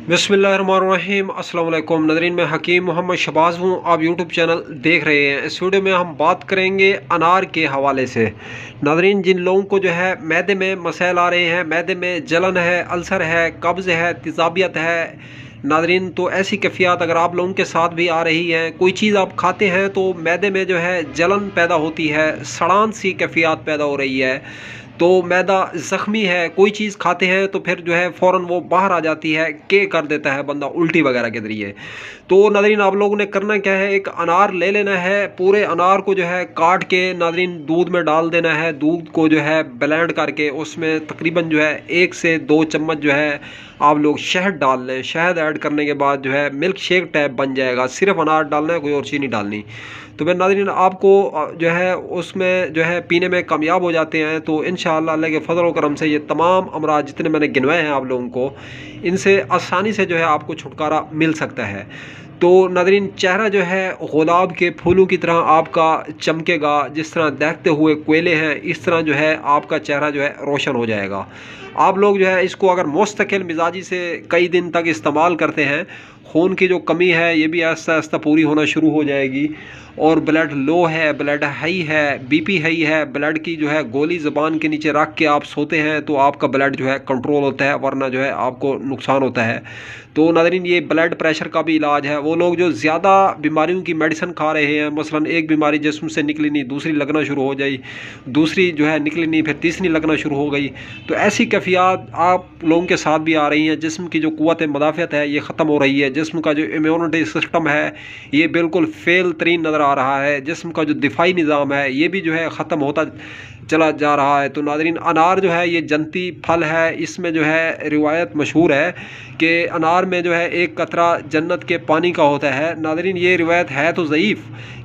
बिस्मिल्लाहिर्रहमानिर्रहीम। अस्सलाम वालेकुम नाज़रीन, मैं हकीम मोहम्मद शबाज़ हूँ। आप यूट्यूब चैनल देख रहे हैं। इस वीडियो में हम बात करेंगे अनार के हवाले से। नाज़रीन, जिन लोगों को जो है मैदे में मसाइल आ रहे हैं, मैदे में जलन है, अल्सर है, कब्ज़ है, तेज़ाबियत है, नाज़रीन तो ऐसी कैफियत अगर आप लोगों के साथ भी आ रही है, कोई चीज़ आप खाते हैं तो मैदे में जो है जलन पैदा होती है, सड़ान सी कैफियत पैदा हो रही है, तो मैदा ज़ख्मी है, कोई चीज़ खाते हैं तो फिर जो है फ़ौरन वो बाहर आ जाती है, के कर देता है बंदा उल्टी वगैरह के ज़रिए। तो नाज़रीन आप लोगों ने करना क्या है, एक अनार ले लेना है, पूरे अनार को जो है काट के नाज़रीन दूध में डाल देना है। दूध को जो है ब्लेंड करके उसमें तकरीबन जो है 1 से 2 चम्मच जो है आप लोग शहद डाल लें। शहद ऐड करने के बाद जो है मिल्क शेक टाइप बन जाएगा। सिर्फ अनार डालना है, कोई और चीज़ नहीं डालनी। तो फिर नाज़रीन आपको जो है उसमें जो है पीने में कामयाब हो जाते हैं। तो इंशाअल्लाह अल्लाह के फजल व करम से ये तमाम अमराज जितने मैंने गिनवाए हैं आप लोगों को, इनसे आसानी से जो है आपको छुटकारा मिल सकता है। तो नाज़रीन चेहरा जो है गुलाब के फूलों की तरह आपका चमकेगा। जिस तरह दहकते हुए कोयले हैं, इस तरह जो है आपका चेहरा जो है रोशन हो जाएगा। आप लोग जो है इसको अगर मुस्तकिल मिजाजी से कई दिन तक इस्तेमाल करते हैं, खून की जो कमी है ये भी आहिस्ता आहिस्ता पूरी होना शुरू हो जाएगी। और ब्लड लो है, ब्लड हाई है, बीपी हाई है, ब्लड की जो है गोली ज़बान के नीचे रख के आप सोते हैं तो आपका ब्लड जो है कंट्रोल होता है, वरना जो है आपको नुकसान होता है। तो नाज़रीन ये ब्लड प्रेशर का भी इलाज है। वो लोग जो ज़्यादा बीमारियों की मेडिसिन खा रहे हैं, मसलन एक बीमारी जिस्म से निकली नहीं, दूसरी लगना शुरू हो जाई, दूसरी जो है निकली नहीं, फिर तीसरी लगना शुरू हो गई, तो ऐसी कैफियत आप लोगों के साथ भी आ रही हैं। जिस्म की जो क़ुव्वत मुदाफ़अत है ये ख़त्म हो रही है, जिस्म का जो इम्यूनिटी सिस्टम है ये बिल्कुल फेल तरीन नज़र आ रहा है, जिस्म का जो दिफाई निज़ाम है ये भी जो है ख़त्म होता चला जा रहा है। तो नाज़रीन अनार जो है ये जन्नती फल है। इसमें जो है रिवायत मशहूर है कि अनार में जो है एक कतरा जन्नत के पानी का होता है। नाज़रीन ये रिवायत है तो ज़ईफ़,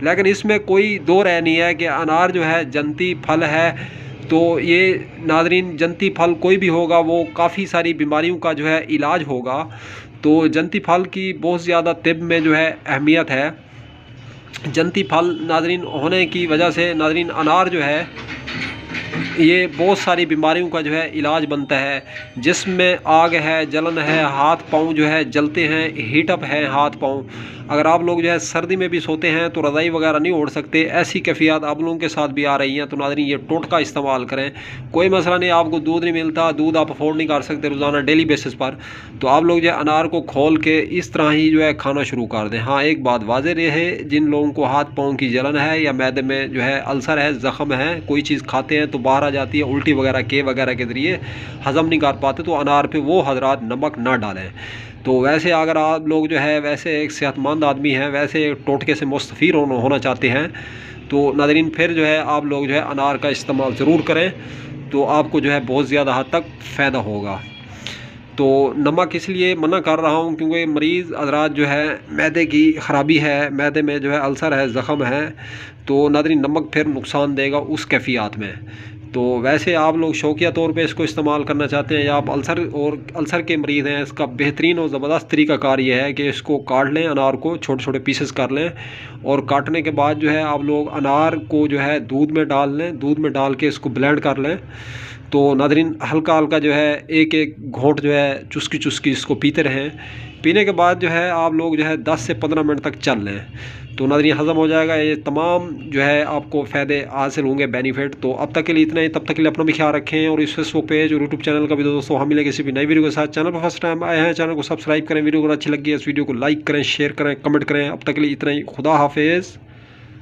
लेकिन इसमें कोई दो राय नहीं है कि अनार जो है जन्नती फल है। तो ये नाज़रीन जन्नती फल कोई भी होगा वो काफ़ी सारी बीमारियों का जो है इलाज होगा। तो जन्नती फल की बहुत ज़्यादा तिब में जो है अहमियत है। जन्नती फल नाज़रीन होने की वजह से नाज़रीन अनार जो है ये बहुत सारी बीमारियों का जो है इलाज बनता है। जिस्म में आग है, जलन है, हाथ पाँव जो है जलते हैं, हीटअप है हाथ पाँव। अगर आप लोग जो है सर्दी में भी सोते हैं तो रज़ाई वगैरह नहीं ओढ़ सकते, ऐसी कैफियत आप लोगों के साथ भी आ रही हैं, तो नाज़रीन ये टोटका इस्तेमाल करें। कोई मसला नहीं, आपको दूध नहीं मिलता, दूध आप अफोर्ड नहीं कर सकते रोज़ाना डेली बेसिस पर, तो आप लोग जो है अनार को खोल के इस तरह ही जो है खाना शुरू कर दें। हाँ एक बात वाज़ेह रहे, जिन लोगों को हाथ पाँव की जलन है या मैदे में जो है अल्सर है, ज़ख़म है, कोई चीज़ खाते हैं तो बाहर आ जाती है उल्टी वगैरह के वगैरह के ज़रिए हज़म नहीं कर पाते, तो अनार पे वो हज़रात नमक ना डालें। तो वैसे अगर आप लोग जो है वैसे एक सेहतमंद आदमी हैं, वैसे टोटके से मुस्तफ़ीद होना चाहते हैं, तो नाज़रीन फिर जो है आप लोग जो है अनार का इस्तेमाल ज़रूर करें, तो आपको जो है बहुत ज़्यादा हद तक फ़ायदा होगा। तो नमक इसलिए मना कर रहा हूँ क्योंकि मरीज़ हज़रात जो है मैदे की ख़राबी है, मैदे में जो है अल्सर है, ज़ख़म है, तो नाज़रीन नमक फिर नुकसान देगा उस कैफियत में। तो वैसे आप लोग शौकिया तौर पे इसको इस्तेमाल करना चाहते हैं या आप अल्सर के मरीज़ हैं, इसका बेहतरीन और ज़बरदस्त तरीक़ाकार ये है कि इसको काट लें, अनार को छोटे छोटे पीसेस कर लें, और काटने के बाद जो है आप लोग अनार को जो है दूध में डाल लें, दूध में डाल के इसको ब्लेंड कर लें। तो नाज़रीन हल्का हल्का जो है एक एक घोंट जो है चुस्की चुस्की इसको पीते रहें। पीने के बाद जो है आप लोग जो है 10 से 15 मिनट तक चल लें, तो नाज़रीन हज़म हो जाएगा। ये तमाम जो है आपको फ़ायदे हासिल होंगे, बेनिफिट। तो अब तक के लिए इतना ही, तब तक के लिए अपना भी ख्याल रखें। और इस फेसबुक पेज और यूट्यूब चैनल का भी दोस्तों हम मिले किसी भी नई वीडियो के साथ। चैनल पर फर्स्ट टाइम आए हैं, चैनल को सब्सक्राइब करें, वीडियो अगर अच्छी लगी है इस वीडियो को लाइक करें, शेयर करें, कमेंट करें। अब तक के लिए इतना ही, खुदा हाफिज़।